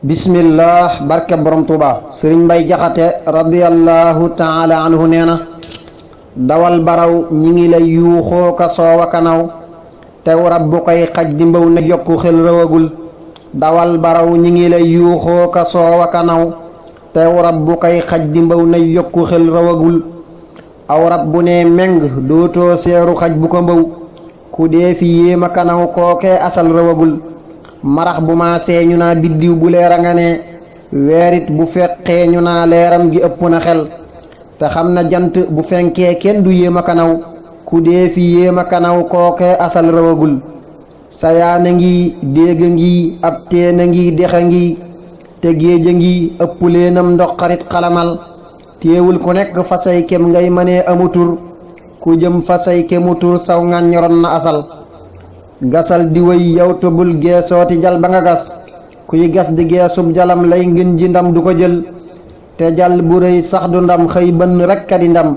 bismillah barke borom Tuuba sëriñ Mbay Jaxate radiyallahu taala anhu nee na dawal baraw ñi ngi lay yuuxoo ka soowa kanaw tew rab bu koy xaj di mbaw na yokku xel rëwagul dawal baraw ñi ngi lay yuuxoo ka soowa kanaw tew rab bu koy xaj di mbaw na yokku xel rëwagul aw rab bu ne meng dootoo seeru xaj bu ko mbaw ku dee fi yéema kanaw kookee asal rëwagul marax bu ma seeñu naa biddiw bu leer a nga ne weerit bu feqee ñu naa leeram gi ëpp na xel te xam na jant bu fenkee kenn du yéema kanaw ku dee fi yéema kanaw kookee asal rëwagul sayaana ngi déeg a ngi ab teen a ngi dex a ngi te géej a ngi ëpp leenam ndox xarit xalamal téewul ku nekk fasay kem ngay mënee amutur ku jëm fasay kemutur saw ŋàññ ron na asal gasal di wëy yow tubul geesooti jal ba nga gas kuy gas di geesub jalam lay ngën ji ndam du ko jël te jal bu rëy sax du ndam xëy bënn rekk a di ndam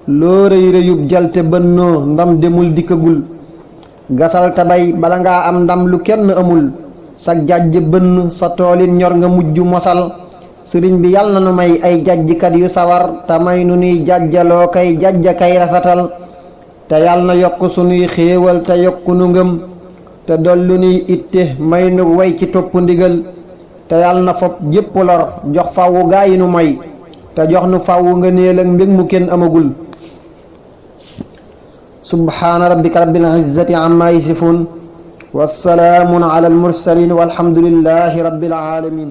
loo rëy rëyub jal te bënnoo ndam demul dikkagul gasal te bay bala ngaa am ndam lu kenn amul sa jàjj bënn sa toolin ñor nga mujj mosal sëriñ bi yàlla na nu may ay jàjjkat yu sawar te may nu nuy jàjjaloo kay jàjja kay rafetal te yàlla na yokk sunuy xéewal te yokk nu ngëm te dollu nuy itte may nu way ci topp ndigal te yàlla na fopp jépp lor jox fawwu gaa yi nu moy te jox nu fawwu nga néel ak mbég mu kenn amagul subhaana rabbika rabbil izzati amma yasifun wassalaamun ala al mursalin walhamdulillahi rabbil alamin